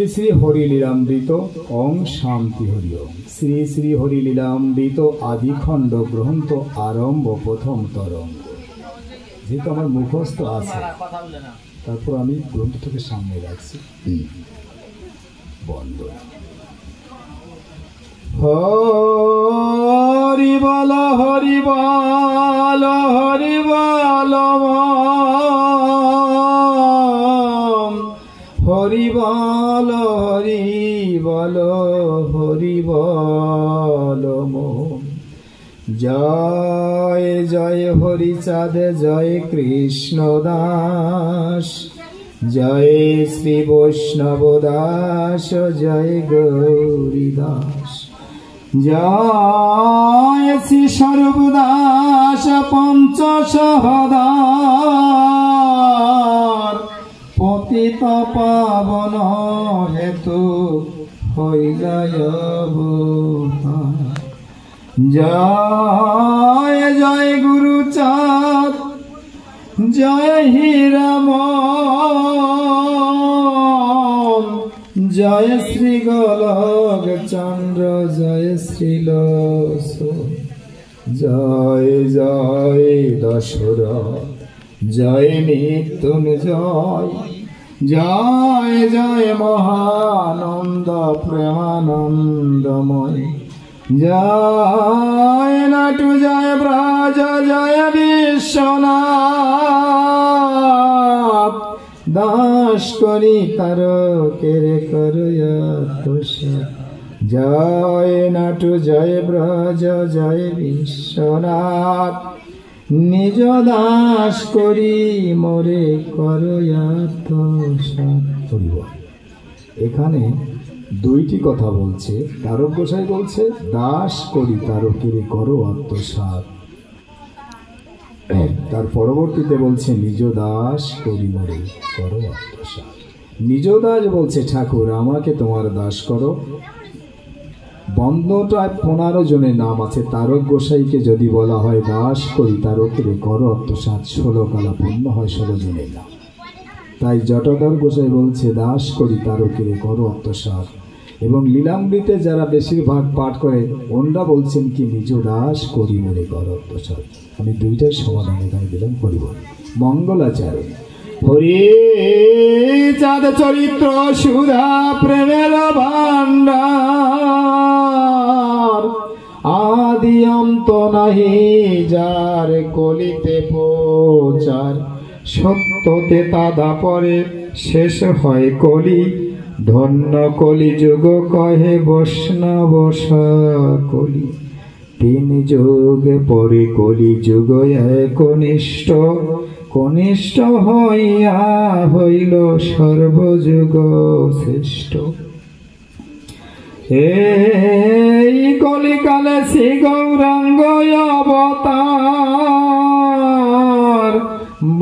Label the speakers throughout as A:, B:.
A: श्री श्री हरि लीलामृत ओं शांति हरि ओं श्री श्री हरि लीलामृत आदिखंड ग्रंथ आरम्भ प्रथम तरंग যেহেতু আমার মুখস্থ আছে তারপর আমি গ্রন্থটাকে সামনে রাখছি বন্ধ হরি বল হরি বল হরি বল হরি বল হরি বল হরি বল জয় জয় হরিচাঁদ জয় কৃষ্ণ দাস জয় শ্রী বৈষ্ণব দাস জয় গৌরী দাস জয় শ্রী সর্বদাস পঞ্চ সহদার পতিত পাবন হেতু হইলায় জয় জয় গুরুচাঁদ জয় হীরাম জয় শ্রী গোলক চন্দ্র জয় শ্রীলস জয় জয় দশরথ জয় মৃত্যুঞ্জয় জয় জয় মহানন্দ প্রেমানন্দময় জয় নাটু জয় ব্রজ জয় বিশ্বনাথ দাস করি তার কেরে জয় নাটু জয় ব্রজ জয় বিশ্বনাথ নিজ দাস করি মোরে করয়াত এখানে দুইটি কথা বলছে। তারক গোসাই বলছে দাস করি তারকেরে করো আত্মসাৎ, তার পরবর্তীতে বলছে নিজ দাস করি মোরে করো আত্মসাৎ। নিজ দাস বলছে ঠাকুর আমাকে তোমার দাস করো। বন্ধটায় 15 জনের নাম আছে। তারক গোসাইকে যদি বলা হয় দাস করি তারকেরে করো আত্মসাৎ 16 কালা পূর্ণ হয় 16 জনের নাম। তাই জটাধর গোসাই বলছে দাস করি তারকেরে করো আত্মসাৎ। এবং লীলামৃতে যারা বেশিরভাগ পাঠ করে ওনরা বলছেন কি নিজ দাস করি মোরে করো আত্মসাৎ। আমি দুইটাই সমাধান এখানে দিলাম। করিব মঙ্গলাচারণ হরি চাঁদ চরিত্র সুধা প্রেমের ভান্ডার আদি অন্ত নাহি যার কলিতে প্রচার সত্যতে তাদা পরে শেষ হয় কলি ধন্য কলি যুগ কহে বৈষ্ণব কলি 3 যুগ পরে কলি যুগ একনিষ্ঠ কনিষ্ঠ হইয়া হইল সর্বযুগ শ্রেষ্ঠ। এই কলিকালে শ্রী গৌরাঙ্গ অবতার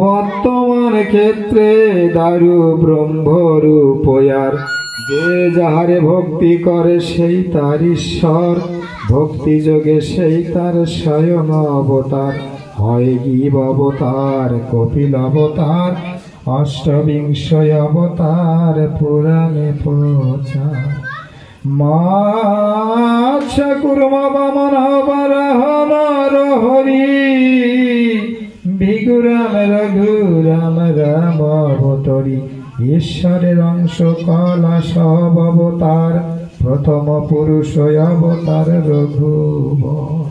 A: বর্তমান ক্ষেত্রে দারু ব্রহ্মরূপয়ার যে যাহারে ভক্তি করে সেই তার ঈশ্বর ভক্তি যোগে সেই তার স্বয়ং অবতার হয় গিব অবতার কপিল অবতার অষ্টবিংশ অবতার পুরাণে প্রচার মাছ কুর্ম বামন বরহন হরি বিগুরাম রঘুরাম রাম অবতরী ঈশ্বরের অংশ কলা সব অবতার প্রথম পুরুষ অবতার রঘুবর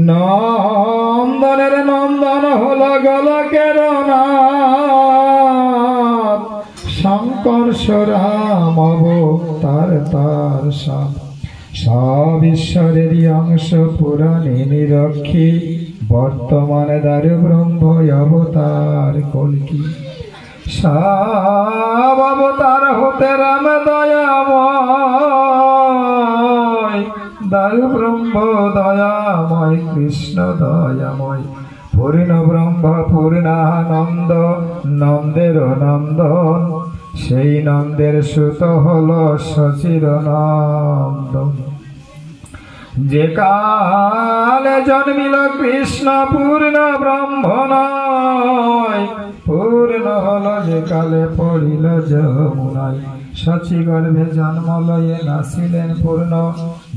A: নন্দনের নন্দন হল গোলকের নাথ শঙ্কর্ষরাম অবতার তার সব ঈশ্বরেরই অংশ পুরাণে নিরক্ষী বর্তমানে দারু ব্রহ্ম অবতার কল্কি সব অবতার হতে রাম দয়াময় দারু ব্রহ্ম দয়াময় কৃষ্ণ দয়াময় পূর্ণ ব্রহ্ম পূর্ণানন্দ নন্দের নন্দন সেই নন্দের সুত হল শশীর নন্দন যে কালে জন্মিল কৃষ্ণ পূর্ণ ব্রহ্ম নয় পূর্ণ হল যে কালে পড়িল যমুনায়
B: সচি গর্ভে জন্ম লয়ে নাসিলেন পূর্ণ,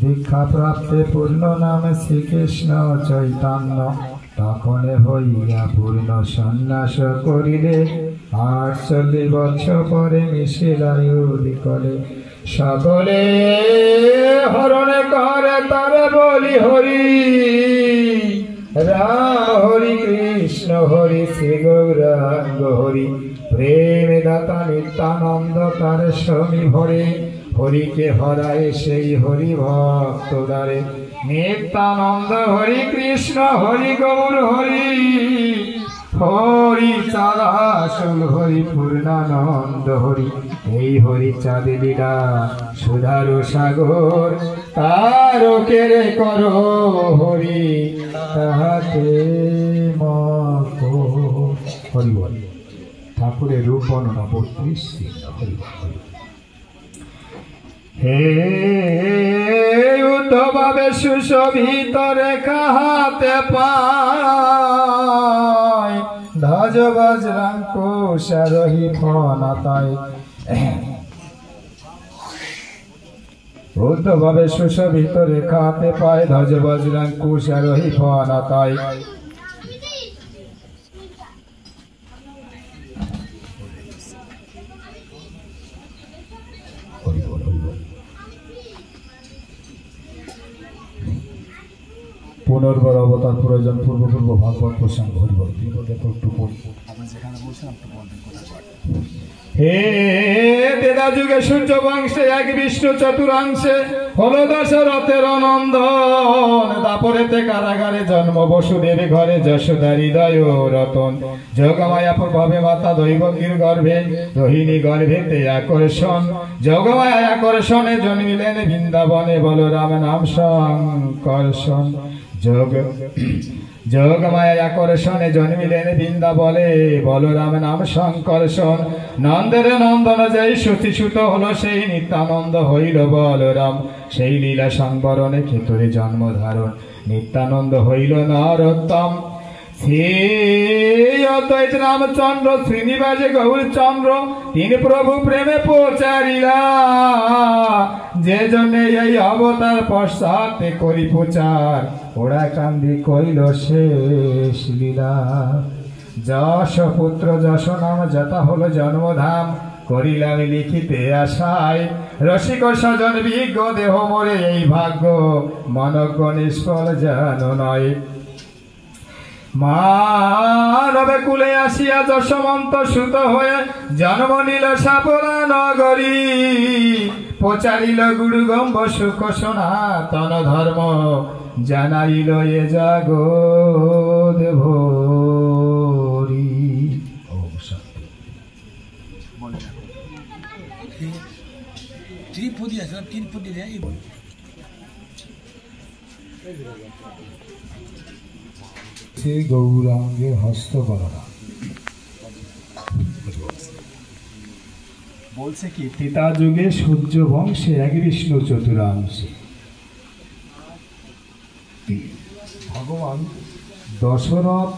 B: দীক্ষা প্রাপ্তে পূর্ণ নামে শ্রীকৃষ্ণ চৈতন্য। তখন হইয়া পূর্ণ সন্ন্যাস করিলে, 48 বৎসর পরে মিশিলায়ু বিকলে। সকলে হরণে করে তারে বলি হরি, রাম হরি কৃষ্ণ হরি শ্রী গৌরাঙ্গ হরি। প্রেম দাতা নিত্যানন্দ তার স্বামী ভরে, হরিকে হরায় সেই হরি ভক্ত দ্বারে। নিত্যানন্দ হরি কৃষ্ণ হরি গৌর হরি, হরি চালাসল হরি পূর্ণানন্দ হরি। এই হরি চাঁদ লীলা সুধার সাগর, তারকের কর হরি তাহাতে মতো। হরি বল। ঠাকুরের রূপ বর্ণনা 32 হরি বল। হে উদ্ধভাবে সুশোভিত রেখা হাতে পায়, ধ্বজ বজ্রাঙ্কুশ রহি ফণাতায়। উদ্ধভাবে সুশোভিত রেখা হাতে পায়, ধ্বজ বজ্রাঙ্কুশ রহি ফণাতায়। পুনর্বার অবতার প্রয়োজন পূর্ব পূর্ব ভাগবত প্রসঙ্গ হরিবল। হে তেদা যুগে সূর্য বংশে এক বিষ্ণু চতুরাংশে, হলো দশরথের নন্দন। দাপরেতে কারাগারে জন্ম বসুদেব ঘরে, যশোদা হৃদয় রতন। যোগমায়া প্রভাবে মাতা দৈবকীর গর্ভে, রোহিণী গর্ভেতে আকর্ষণ। যোগমায়া আকর্ষণে জন্মিলেন বৃন্দাবনে, বলরাম নাম সংকর্ষণ। যোগমায়া আকর্ষণে জন্মিলেন বৃন্দাবনে, বলরাম নাম সংকর্ষণ। নন্দের নন্দন যেই সতীসুত হলো, সেই নিত্যানন্দ হইল বলরাম। সেই লীলা সংবরণে ক্ষেত্রে জন্ম ধারণ, নিত্যানন্দ হইল নরোত্তম। শ্রী অদ্বৈত রামচন্দ্র শ্রীনিবাস গৌরচন্দ্র, তিন প্রভু প্রেমে প্রচারিলা। যে জন্যে এই অবতার পশ্চাতে করি প্রচার, ওরা কান্দি কইল শেষ লীলা। যশ পুত্র যশ নাম যথা হলো জন্মধাম, করিলাম লিখিতে আশায়। রসিক স্বজন বিজ্ঞ দেহ মোরে এই ভাগ্য, মনজ্ঞ নিষ্ফল যেন নয়। মানবে কুলে আসিয়া যশমন্ত সুত হয়ে, জন্ম নিল সাপলা নগরী। প্রচারিল গুরু গম্ভ সুখ সনাতন ধর্ম, জানাইল এ জগৎ ভরি। শ্রী গৌরাঙ্গের হস্ত গণনা বলছে কি, ত্রেতা যুগে সূর্য বংশে এক বিষ্ণু চতুরাংশে, ভগবান দশরথ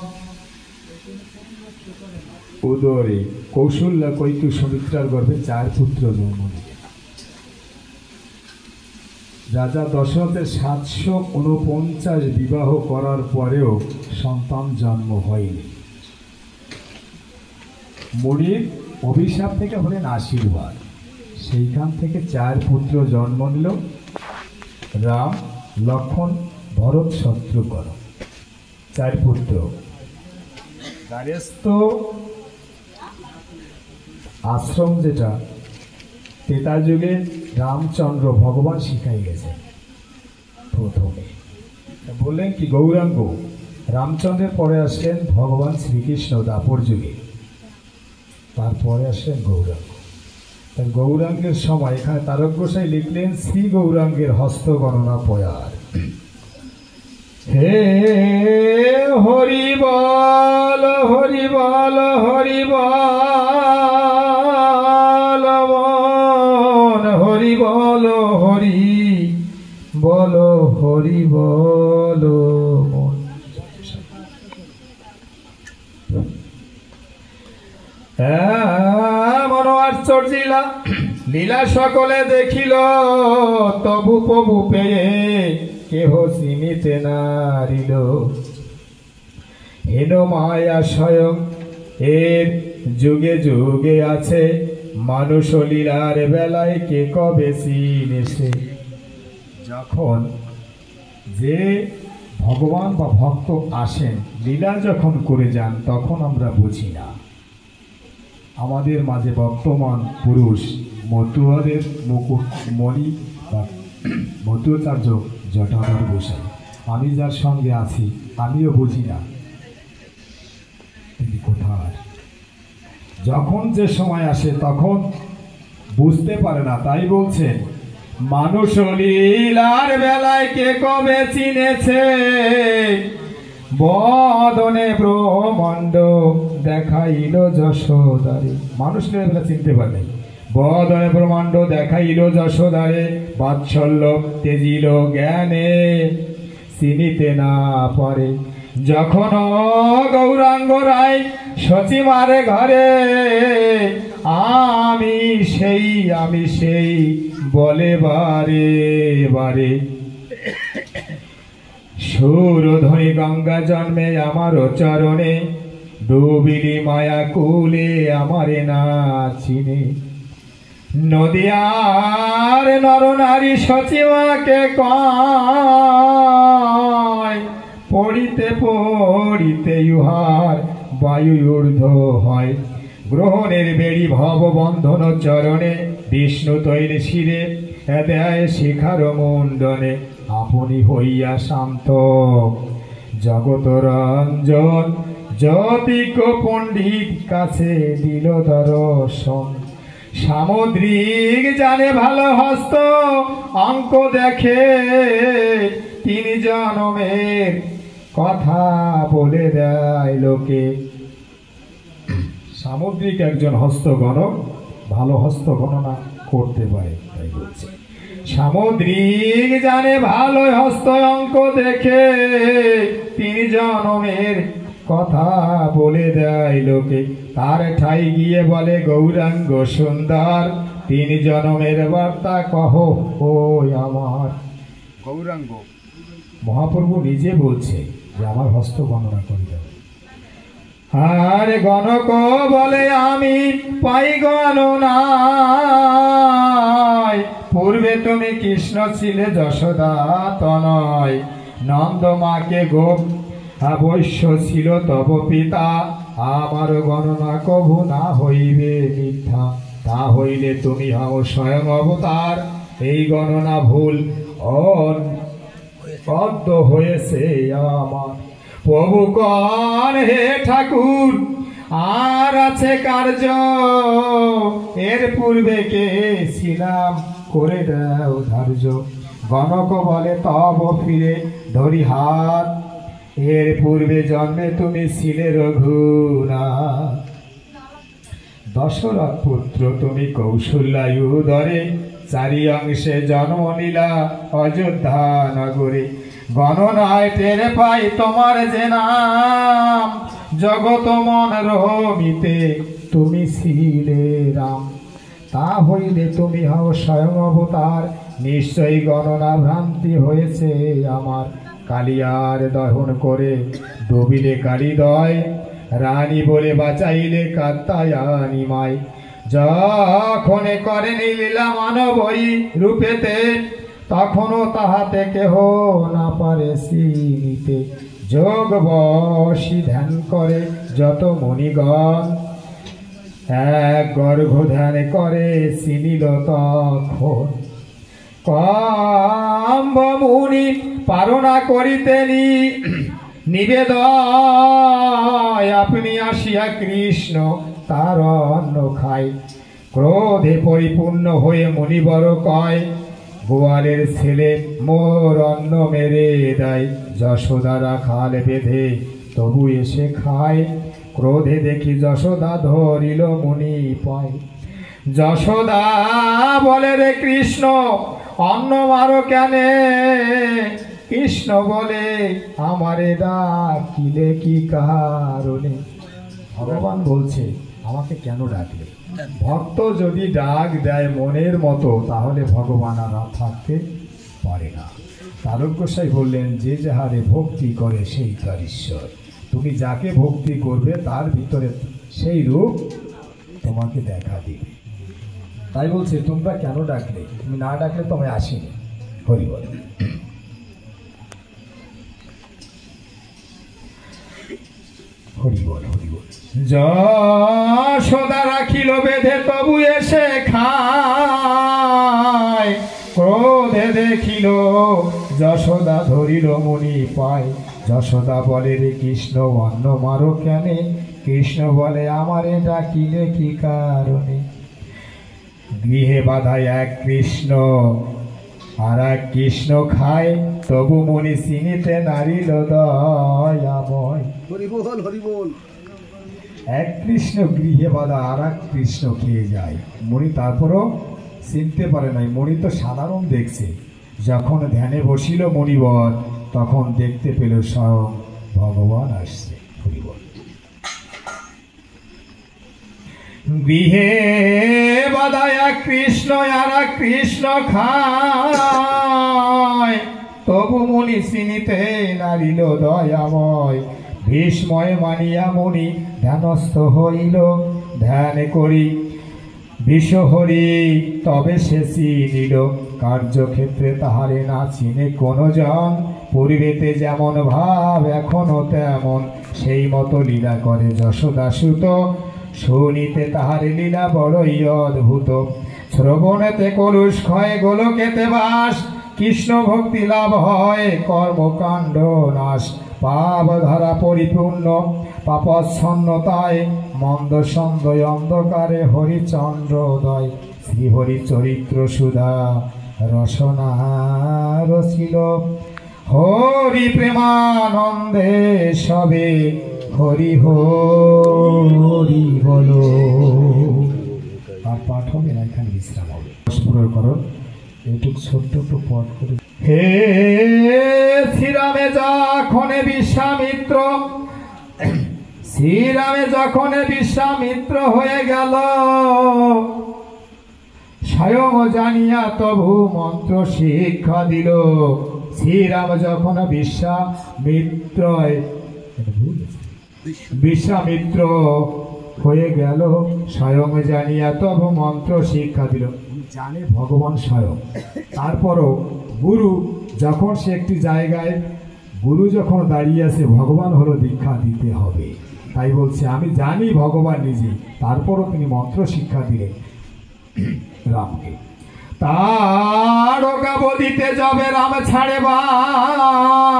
B: উদরে কৌশল্যা কৈতু সুমিত্রার গর্ভে 4 পুত্র জন্ম দিলেন। রাজা দশরথের 749 বিবাহ করার পরেও সন্তান জন্ম হয়নি। মুনির অভিশাপ থেকে হলেন আশীর্বাদ। সেইখান থেকে 4 পুত্র জন্ম নিল, রাম, লক্ষ্মণ, ভরত, শত্রুঘ্ন। 4 পুত্র। গার্হস্থ আশ্রম যেটা ত্রেতা যুগে রামচন্দ্র ভগবান শিখাই গেছেন প্রথমে। বললেন কি, গৌরাঙ্গ। রামচন্দ্রের পরে আসলেন ভগবান শ্রীকৃষ্ণ দাপর যুগে, তারপরে আসলেন গৌরাঙ্গ। তাই গৌরাঙ্গের সময় এখানে তারক গোসাই লিখলেন শ্রী গৌরাঙ্গের হস্ত গণনা পয়ার। হে হরি বল হরি বল হরি বল, হরি বল হরি বল হরি বল। মনো আশ্চর্যিলা লীলা সকলে দেখিল, তবু প্রভু পেয়ে কেহ চিনিতে নারিল। হেন মায়া স্বয়ং এর যুগে যুগে আছে, মানুষ লীলার বেলায় কে কবে চিনেছে। যখন যে ভগবান বা ভক্ত আসেন লীলা যখন করে যান তখন আমরা বুঝি না। আমাদের মাঝে বর্তমান পুরুষ মতুয়াদের মুকুটমণি বা মতুয়াচার্য জটাধর গোসাই, আমি যার সঙ্গে আছি আমিও বুঝি না তিনি কোথায়। যখন যে সময় আসে তখন বুঝতে পারে না, তাই বলছেন মানুষ লীলার বেলায় কে কবে চিনেছে, বদনে ব্রহ্মাণ্ড দেখাইল যশোদারে। মানুষ লীলার বেলা চিনতে পারে, বদনে ব্রহ্মাণ্ড দেখাইল যশোদারে, বাৎসল্য তেজিল জ্ঞানে চিনিতে না পারে। যখন গৌরাঙ্গ রায় সচিমারে ঘরে, আমি সেই বলে বারে বারে। সুরধ্বনি গঙ্গা জন্মে আমার চরণে, ডুবিলি মায়া কুলে আমারে না চিনে। নদিয়ার নর নারী সচিমাকে কয়, পড়িতে পড়িতে ইহার বায়ু ঊর্ধ্ব হয়। গ্রহণের বেড়ি ভব বন্ধন চরণে, বিষ্ণু তৈল শিরে দেয় শিখার মুন্ডনে। আপনি হইয়া শান্ত জগত রঞ্জন, জ্যোতিক পণ্ডিত কাছে দিল দর্শন। সামুদ্রিক জানে ভালো হস্ত অঙ্ক দেখে, তিনি জনমের কথা বলে দেয় লোকে। সামুদ্রিক একজন হস্তগণক ভালো হস্ত গণনা করতে পারে, তাই বলছে সামুদ্রিক জানে ভালো হস্ত অঙ্ক দেখে, তিনি জনমের কথা বলে দেয় লোকে। তার ঠাই গিয়ে বলে গৌরাঙ্গ সুন্দর, তিনি জনমের বার্তা কহ ও আমার। গৌরাঙ্গ মহাপ্রভু নিজে বলছে যে আমার হস্ত গণনা করে দেবে। আর গণক বলে আমি পাই গণনায়, পূর্বে তুমি কৃষ্ণ ছিলে যশোদা তনয়। নন্দ মাকে গোপ বৈশ্য ছিল তব পিতা, আমার গণনা কভু না হইবে মিথ্যা। তা হইলে তুমি হও স্বয়ং অবতার, এই গণনা ভুল অদ্য হয়েছে আমার। প্রভু কন হে ঠাকুর আর আছে কার্য, এর পূর্বে কে ছিলাম করে দাও ধার্য। গণক বলে তব ফিরে ধরি হাত, এর পূর্বে জন্মে তুমি ছিলে রঘুনাথ। দশরথ পুত্র তুমি কৌশল্যায়ু দরে, চারি অংশে জন্ম নিলা অযোধ্যা নগরে। গণনায় টেরে পাই তোমার যে নাম, জগত মন রমিতে তুমি ছিলে রাম। তা হইলে তুমি হও স্বয়ং অবতার, নিশ্চয়ই গণনা ভ্রান্তি হয়েছে আমার। কালিয়ার দহন করে ডুবিলে কালিদয়, রানী বলে বাঁচাইলে কাত্তায়ানি মাই। যখন করেন লীলা মানবই রূপেতে, তখনও তাহাতে কেহ না পারে চিনিতে। যোগ বশী ধ্যান করে যত মুনিগণ, এক গর্ভ ধ্যান করে চিনিল তখন। কম্ব মুনি পারনা করিতেনি নিবেদয়, আপনি আসিয়া কৃষ্ণ তার অন্ন খায়। ক্রোধে পরিপূর্ণ হয়ে মুনিবর কয়, গোয়ালের ছেলে মোর অন্ন মেরে দেয়। যশোদারা খাল বেঁধে তবু এসে খায়, ক্রোধে দেখি যশোদা ধরিল মুনি পায়। যশোদা বলে রে কৃষ্ণ অন্ন মারো কেনে, কৃষ্ণ বলে আমারে ডাকিলে কি কারণে। ভগবান বলছে আমাকে কেন ডাকলে। ভক্ত যদি ডাক দেয় মনের মতো তাহলে ভগবান আর থাকতে পারে না। তারক গোসাই বললেন, যে যাহারে ভক্তি করে সেই তার ঈশ্বর। তুমি যাকে ভক্তি করবে তার ভিতরে সেই রূপ তোমাকে দেখা দিবে। তাই বলছে, তোমরা কেন ডাকলে? তুমি না ডাকলে তো আমি আসিনি। হরি বল। হরি বল, হরি বল। যশোদা রাখিল বেঁধে তবু এসে খায়, ক্রোধে দেখিল যশোদা ধরিল মনি পায়। যশোদা বলে, রে কৃষ্ণ অন্ন মারো কেনে? কৃষ্ণ বলে, আমারে ডাকিলে কি কারণে? গৃহে বাধায় এক কৃষ্ণ আর এক কৃষ্ণ খায়, তবু মনি চিনিতে নারিল দয়াময়। এক কৃষ্ণ গৃহে বাধা আর এক কৃষ্ণ খেয়ে যায়, মনি তারপরও চিনতে পারে নাই। মনি তো সাধারণ দেখছে। যখন ধ্যানে বসিল মণিবর, তখন দেখতে পেল স্বয়ং ভগবান আসছে। গৃহে বাধা এক কৃষ্ণ আর এক কৃষ্ণ খায়, তবু মনি চিনিতে নারিল দয়াময়। ভীষ্ময় মানিয়া মনি ধ্যানস্থ হইল, ধ্যান করি বিষহরি তবে সে চিনিল। কার্যক্ষেত্রে তাহারে না চিনে কোনো জন, পূর্বেতে যেমন ভাব এখনো তেমন, সেই মতো লীলা করে যশোদাসুত। শুনিতে তাহার লীলা বড়ই অদ্ভুত। শ্রবণেতে কলুষ ক্ষয় গোলকেতে বাস, কৃষ্ণ ভক্তি লাভ হয় কর্মকাণ্ড নাশ। পাপ ধরা পরিপূর্ণ পাপচ্ছন্নতায়, মন্দ সন্দয় অন্ধকারে হরিচন্দ্রোদয়। শ্রীহরি চরিত্র সুধা রসনা রসিল, হরি প্রেমানন্দে সবে হরি হরি বলো। আর পাঠ হবে না, এখানে বিশ্রাম হবে। করো এটুক ছোট্ট একটু পথ করে। হে শ্রীরামে যখন বিশ্বামিত্র, শ্রীরামে যখন বিশ্বামিত্র হয়ে গেল, স্বয়ং জানিয়া তবু মন্ত্র শিক্ষা দিল। শ্রীরাম যখন বিশ্বামিত্র হয়ে গেল, স্বয়ং জানিয়া তবু মন্ত্র শিক্ষা দিল। জানে ভগবান স্বয়ং। তারপরও গুরু যখন সে একটি জায়গায়, গুরু যখন দাঁড়িয়ে আছে, ভগবান হলো দীক্ষা দিতে হবে। তাই বলছে, আমি জানি ভগবান নিজে, তারপরও তিনি মন্ত্র শিক্ষা দিলেন রামকে। তারকা বদিতে যাবে রাম ছাড়ে বান,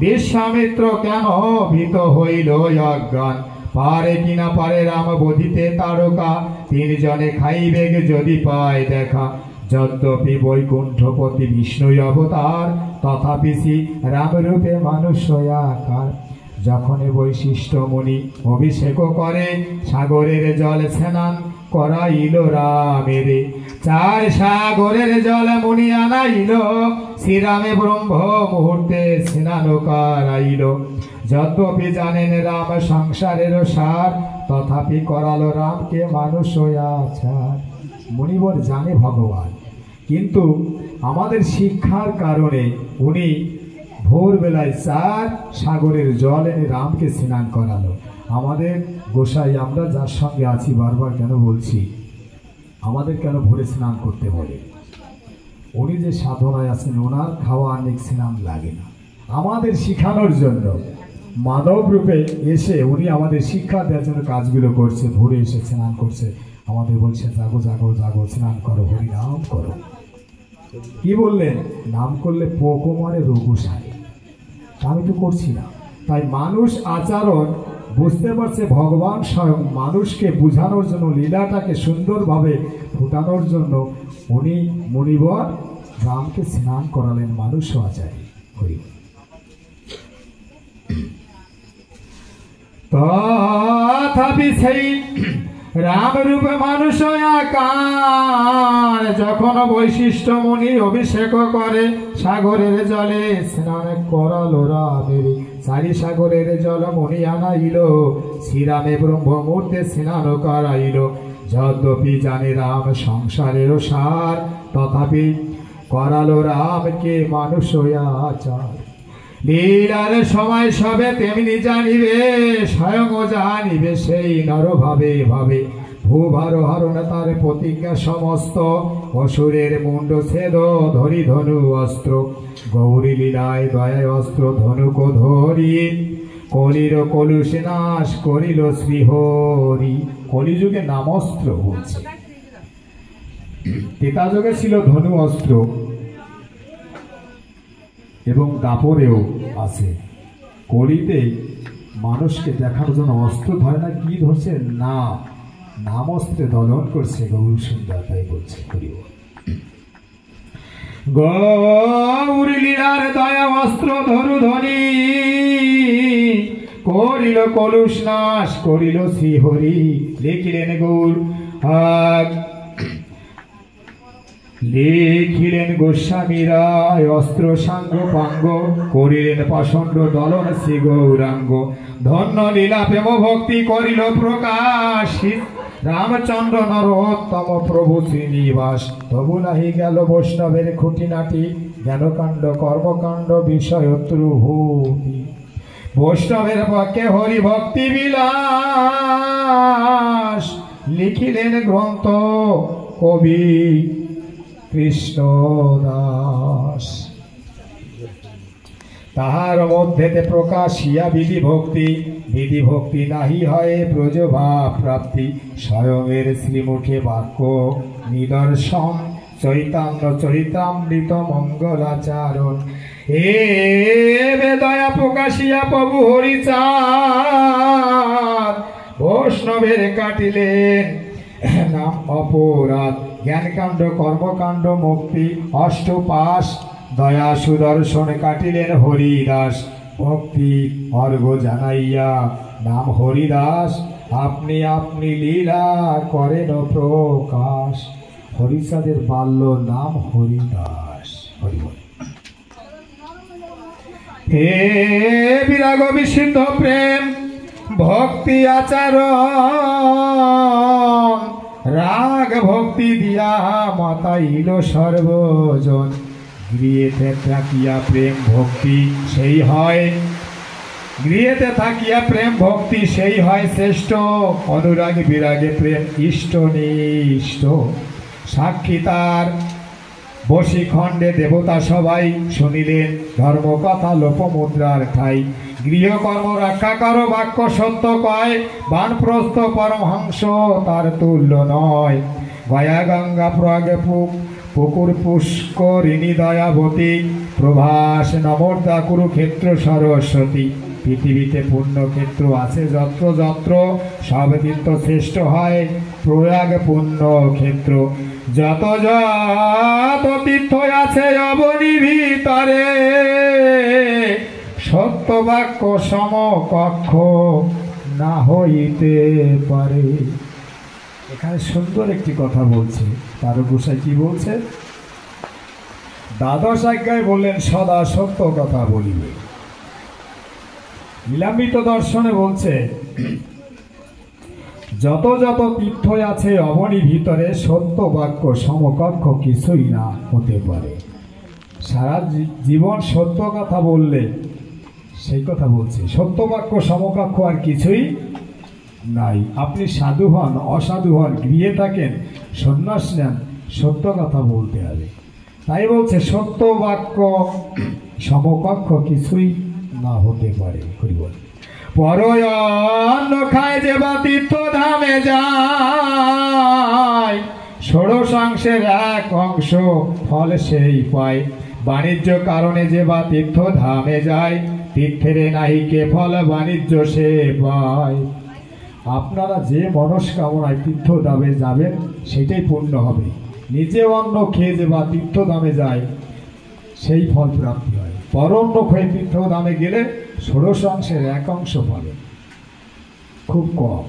B: বিশ্বামিত্র কেন ভীত হইল অজ্ঞান। পারে কিনা পারে রাম বদিতে তারকা, তিনজনে খাইবে যদি পায় দেখা। যদ্যপি বৈকুণ্ঠপতি বিষ্ণু অবতার, তথাপি শ্রী রামরূপে মানুষ আকার। যখন বৈশিষ্ট্য মুনি অভিষেক করে, সাগরের জল স্নান করাইল রামের। চার সাগরের জল মুনি আনাইল, শ্রীরামে ব্রহ্ম মুহূর্তে স্নান করাইল। যদ্যপি জানেন রাম সংসারের সার, তথাপি করালো রামকে মানুষ আচার। মুনিবর জানে ভগবান, কিন্তু আমাদের শিক্ষার কারণে উনি ভোরবেলায় চার সাগরের জল এনে রামকে স্নান করালো। আমাদের গোসাই, আমরা যার সঙ্গে আছি, বারবার কেন বলছি, আমাদের কেন ভোরে স্নান করতে বলে? উনি যে সাধনায় আছেন, ওনার খাওয়া অনেক স্নান লাগে না। আমাদের শিখানোর জন্য মানব রূপে এসে উনি আমাদের শিক্ষা দেওয়ার জন্য কাজগুলো করছে। ভোরে এসে স্নান করছে, আমাদের বলছে, জাগো জাগো জাগো, স্নান করো, হরি নাম করো। কি বললেন? নাম করলে পোকো মারে, রোগও সারে। আমি তো করছি না। তাই মানুষ আচরণ বুঝতে পারছে, ভগবান স্বয়ং মানুষকে বোঝানোর জন্য, লীলাটাকে সুন্দরভাবে ফুটানোর জন্য উনি মুনিবর রামকে স্নান করালেন মানুষ আচারে। তথাপি সেই রাম রূপে মানুষ আকার, যখন বৈশিষ্ট্য মুনি অভিষেক করে, সাগরের জলে স্নান করালো রামের। চারি সাগরের জল মুনি আনাইল, শ্রীরামে ব্রহ্মমূর্তে স্নান করাইল। যদ্যপি জানে রাম সংসারেরও সার, তথাপি করালো রামকে মানুষ আচার। লীলার সময় সবে তেমনি জানিবে, স্বয়ং জানিবে সেই নর ভাবে ভাবে। ভূভার হরণ তার প্রতিজ্ঞা সমস্ত, অসুরের মুন্ড ছেদ ধরি ধনু অস্ত্র। গৌরী লীলায় দয়ায় অস্ত্র ধনুক ধরি, কলির কলুষ নাশ করিল শ্রীহরি। কলিযুগে নামস্ত্র বলছে, ত্রেতাযুগে ছিল ধনু অস্ত্র এবং দাপরেও আছে। কলিতে মানুষকে দেখার জন্য অস্ত্র ধরে না, কি ধরছে না, নাম অস্ত্রে দলন করছে গৌর সুন্দর, তাই বলছে করিব। গৌরী লীলার দয়া অস্ত্র ধরু ধরি, করিল কলুষ নাশ করিল শ্রীহরি। লিখিলেন গৌর লিখিলেন গোস্বামী রায় অস্ত্র সাঙ্গ পাঙ্গ, করিলেন পাষণ্ড দলন শ্রী গৌরাঙ্গ। ধন্য লীলা প্রেম ভক্তি করিল প্রকাশ, রামচন্দ্র নরোত্তম প্রভু শ্রীনিবাস। তবু নাহি গেল বৈষ্ণবের খুঁটিনাটি, জ্ঞানকাণ্ড কর্মকাণ্ড বিষয় ত্রুভূতি। বৈষ্ণবের পক্ষে হরি ভক্তি বিলাস, লিখিলেন গ্রন্থ কবি কৃষ্ণ দাস। তাহার মধ্যেতে প্রকাশিয়া বিধি ভক্তি, বিধি ভক্তি নাহি হয় ব্রজভাব প্রাপ্তি। স্বয়ংের শ্রীমুখে বাক্য নিদর্শন, চৈতন্য চরিতামৃত মঙ্গলাচারণ। এ দয়া প্রকাশিয়া প্রভু হরিচাঁদ, বৈষ্ণবের কাটিলেন নাম অপরাধ। জ্ঞানকাণ্ড কর্মকাণ্ড মুক্তি অষ্টপাশ, দয়া সুদর্শন কাটিলেন হরিদাস। ভক্তি অর্ঘ জানাইয়া নাম হরিদাস, আপনি আপনি লীলা করেন প্রকাশ। হরিচাঁদের বাল্য নাম হরিদাস। হরিবল। হে বিরাগ বিশুদ্ধ প্রেম ভক্তি আচরণ, রাগ ভক্তি দিয়া মাতাইল সর্বজন। গৃহেতে থাকিয়া প্রেম ভক্তি সেই হয়, গৃহেতে থাকিয়া প্রেম ভক্তি সেই হয় শ্রেষ্ঠ। অনুরাগ বিরাগে প্রেম ইষ্ট নিষ্ট, সাক্ষী তার বশীখণ্ডে দেবতা সবাই। শুনিলেন ধর্ম কথা লোপমুদ্রার ঠাই, গৃহকর্ম রক্ষা করো বাক্য সত্য কয়। বানপ্রস্থ পরমহংস তার তুল্য নয়। গয়া গঙ্গা প্রয়াগে পুকুর পুষ্করিণী দয়াবতী, প্রভাস নমর্দা কুরুক্ষেত্র সরস্বতী। পৃথিবীতে পুণ্যক্ষেত্র আছে যত্র যত্র, সব তীর্থ শ্রেষ্ঠ হয় প্রয়াগ পুণ্যক্ষেত্র। যত যত তীর্থ আছে অবনী ভিতরে, সত্য বাক্য সমকক্ষ না হইতে পারে। এখানে সুন্দর একটি কথা বলছে, তার গোসাই কি বলছে? দ্বাদশ আজ্ঞায় বললেন সদা সত্য কথা বলিবে। লীলামৃত দর্শনে বলছে যত যত তীর্থ আছে অবনী ভিতরে, সত্য বাক্য সমকক্ষ কিছুই না হতে পারে। সারা জীবন সত্য কথা বললে, সেই কথা বলছে সত্য বাক্য সমকক্ষ আর কিছুই নাই। আপনি সাধু হন অসাধু হন, গৃহে থাকেন সন্ন্যাস নেন, সত্য কথা বলতে হবে। তাই বলছে সত্য বাক্য সমকক্ষ কিছুই না হতে পারে। পরয়ন্ন খায় যে বা তীর্থ ধামে যায়, ষোড়শাংশের এক অংশ ফল সেই পায়। বাণিজ্য কারণে যে বা তীর্থ ধামে যায়, তীর্থের নাহিকে ফল বাণিজ্য সে পায়। আপনারা যে মনস্কামনায় তীর্থ ধামে যাবেন সেটাই পূর্ণ হবে। নিজে অন্ন খেয়ে যে বা তীর্থ ধামে যায় সেই ফল প্রাপ্তি হয়। পরন্ন খেয়ে তীর্থ ধামে গেলে ষোড়শাংশের এক অংশ পাবে, খুব কম।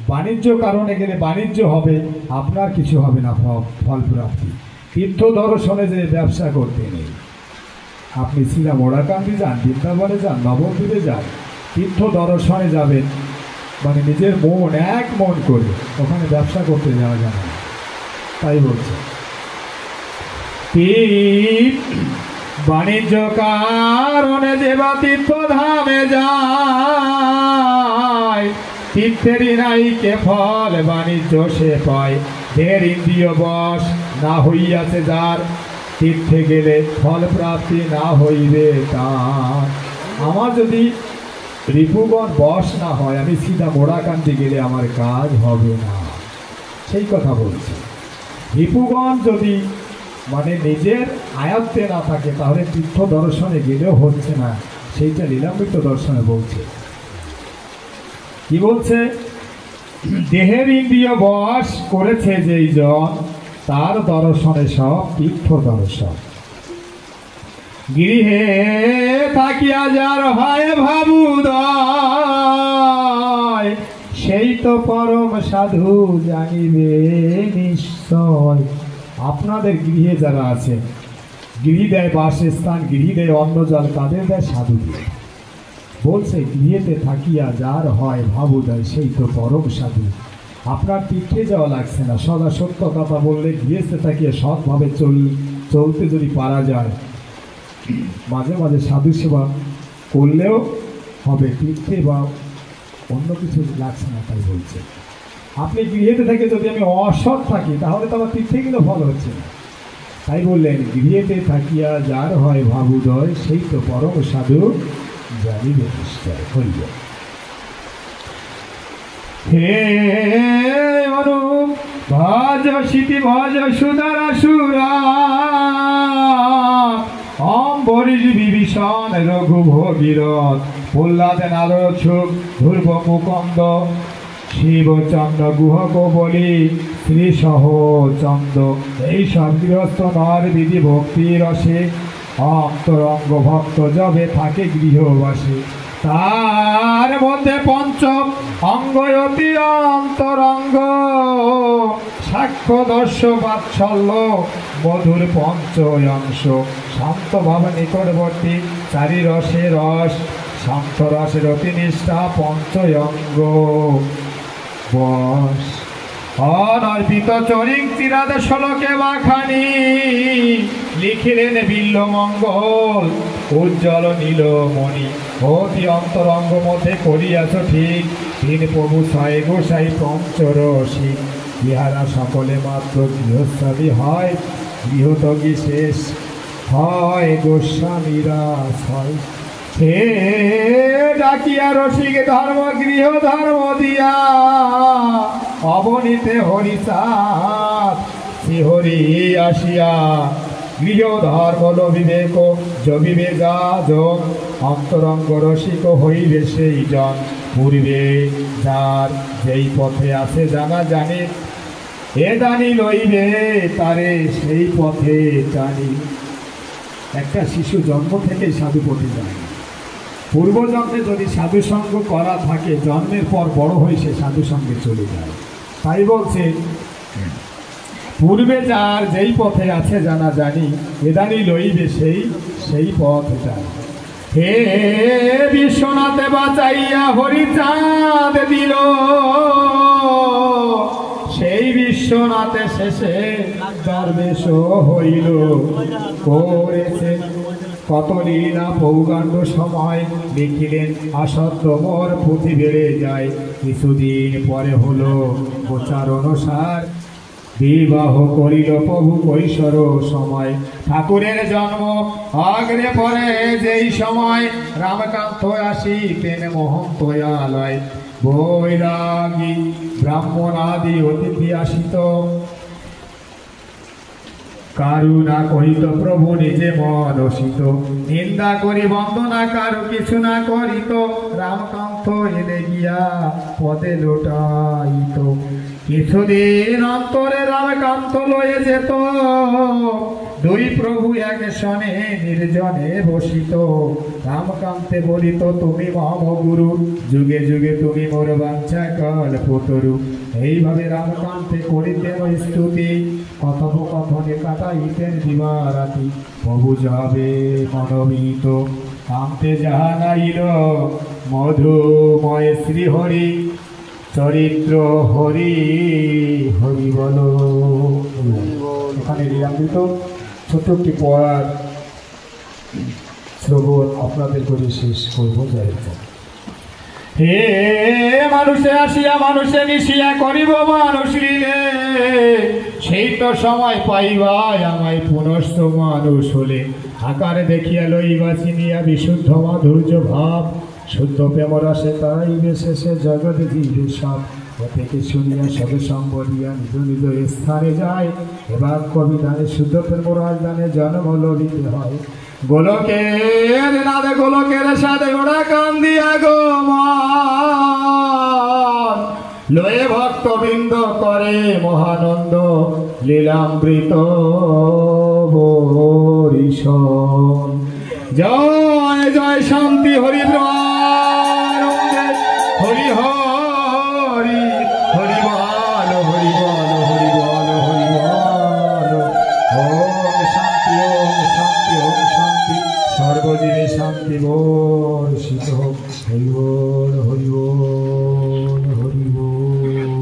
B: বাণিজ্য কারণে গেলে বাণিজ্য হবে, আপনার কিছু হবে না ফল প্রাপ্তি। তীর্থ দর্শনে যে ব্যবসা করতে নেই। আপনি শ্রীরাম ওড়াকান্দি যান, বৃন্দাবনে যান, নবদ্বীপে যান, তীর্থ দর্শনে যাবেন, মানে নিজের মন এক মন করে ওখানে ব্যবসা করতে যাওয়া যাবে না। তাই বলছে বাণিজ্য কারণে দেবা তীর্থ ধামে যায়, তীর্থেরই নাই কে ফল বাণিজ্য সে পায়, ঢের ইন্দ্রিয় বশ না হইয়াছে যার, তীর্থে গেলে ফল প্রাপ্তি না হইবে তার। আমার যদি রিপুগণ বশ না হয়, আমি সিধা মোড়াকান্তি গেলে আমার কাজ হবে না, সেই কথা বলছি। রিপুগণ যদি মানে নিজের আয়ত্তে না থাকে তাহলে তীর্থ দর্শনে গেলেও হচ্ছে না, সেইটা লীলামৃত দর্শনে বলছে। কি বলছে? দেহের ইন্দ্রিয় বশ করেছে যেই জন, তার দর্শনে সব তীর্থ দর্শন। গৃহে থাকিয়া যার হয় ভাবুদয়, সেই তো পরম সাধু জানিবে নিশ্চয়। আপনাদের গৃহে যারা আছে, গৃহ দেয় বাসস্থান, গৃহ দেয় অন্ন জল, তাদের দেয় সাধু দিয়ে। বলছে গৃহেতে থাকিয়া যার হয় ভাবুদয়, সেই তো পরম সাধু। আপনার তীর্থে যাওয়া লাগছে না, সদা সত্য কথা বললে গৃহস্থে থাকিয়ে সৎভাবে চলতে যদি পারা যায়, মাঝে মাঝে সাধু সেবা করলেও হবে, তীর্থে বা অন্য কিছু লাগছে না। তাই বলছে আপনি গৃহেতে থেকে যদি আমি অসৎ থাকি তাহলে তো আমার তীর্থে গেলে ফল হচ্ছে না। তাই বললেন গৃহেতে থাকিয়া যার হয় ভাবুদয়, সেই তো পরম সাধু জানিবে নিশ্চয়। হইল হে অনুপ ভজ শীতি ভজ সুদারা সুরা, অম্বরীশ বিভীষণ রঘু ভগীরথ, প্রহ্লাদ নারদ সুখ ধ্রুব মুকন্দ, শিবচন্দ্র গুহক বলি শ্রী সহচন্দ। এই সব গৃহস্থ নর বিধি ভক্তি রসে, অন্তরঙ্গ ভক্ত যবে থাকে গৃহবাসে। তার মধ্যে পঞ্চম অঙ্গ অতি অন্তরঙ্গ, সাক্ষ্য দর্শ বাৎসল্য মধুর পঞ্চ অংশ। শান্ত ভাব নিকটবর্তী চারি রসে রস, শান্ত রসের অতি নিষ্ঠা পঞ্চ অঙ্গ বস। অনর্পিত চরিং চিরাদ শ্লোকে বাখানি, লিখিলেন বিল্ল মঙ্গল উজ্জ্বল নীলমণি। অতি অন্তরঙ্গ মধ্যে করিয়াছ ঠিক, তিন প্রভু ছয় গোসাই পঞ্চরসিক। ইহারা সকলে মাত্র গৃহস্বামী হয়, গৃহত্যাগী শেষ হয় গোস্বামীরা ছয়। হে ডাকিয়া রসিক ধর্ম গৃহ ধর্ম দিয়া, অবনীতে হরিচাঁদ শ্রীহরি আসিয়া। গৃহ ধর্ম বিবেক জবিবে যা জন, অন্তরঙ্গ রসিক হইবে সেই জন। পূর্বে যার যেই পথে আছে জানা জানে, এ দানি লইবে তারে সেই পথে জানি। একটা শিশু জন্ম থেকেই সাধু পথে যায়, পূর্বজন্মে যদি সাধু সঙ্গ করা থাকে জন্মের পর বড় হয়ে সে সাধু সঙ্গে চলে যায়। তাই বলছে পূর্বে যার যেই পথে আছে জানা জানি, এদানি লইবে সেই পথ যায়। হে বিশ্বনাথে বাঁচাইয়া হরিচাঁদ দিল, সেই বিশ্বনাথে শেষে দরবেশ হইল। করেছে কত লীলা পৌগাণ্ড সময়, লিখিলেন আসত্য মোর পুঁথি বেড়ে যায়। কিছুদিন পরে হলো গোচার অনুসার, বিবাহ করিল প্রভু কৈশোর সময়। ঠাকুরের জন্ম অগ্রে পরে যেই সময়, রামকান্ত আসিতেন মহন্তয়ালয়। বৈরাগী ব্রাহ্মণ আদি অতিথি আসিত, কারুণা কহিত প্রভু নিজে মনসিত। নিন্দা করি বন্দনা কারু কিছু না করিত, রামকান্ত এলে গিয়া পদে লোটাইত। কিছুদিন অন্তরে রামকান্ত লয়ে যেত, দুই প্রভু এক শনে নির্জনে বসিত। রামকান্তে বলিত তুমি মম গুরু, যুগে যুগে তুমি মোর বাঞ্ছা কল্পতরু। এইভাবে রামকান্তে করিতেন স্তুতি, কথোপকথনে কাটাইতেন দিবারাতি। প্রভু যাবে মনোমিত, কান্তে যাহা নাইল মধুময় শ্রীহরি। চরিত্র হরি হরি বল। এখানে লীলামৃত ছোট্ট একটি পড়ার শ্রবণ আপনাদের করে শেষ করবো। যাই হে মানুষে আসিয়া মানুষে মিশিয়া করিব মানুষ লীলে, সেই তো সময় পাইবাই আমায় পুনশ্চ মানুষ হলে। আকারে দেখিয়া লইবা চিনিয়া বিশুদ্ধ মাধুর্য ভাব, শুদ্ধ প্রেম রসে তাই বেশেষে জগৎ জীবে সব। থেকে শুনিয়া সবে সম্বরিয়া নিজ নিজ স্থানে যায়, এবার কবিতানে শুদ্ধ প্রেম রাজদানে জন্ম ললিতে হয়। গোলকের নাদে গোলকের সাথে ওরা কান্দিয়া গো মান, লয়ে ভক্তবৃন্দ করে মহানন্দ লীলামৃত বরিশন। জয় জয় শান্তি হরি হরি হরি হরি বল হরি বল হরি বল হরি বল। ওম শান্তি ওম শান্তি ওম শান্তি, সর্বজীবে শান্তি বর্ষিত হোক। হরি বল হরি বল।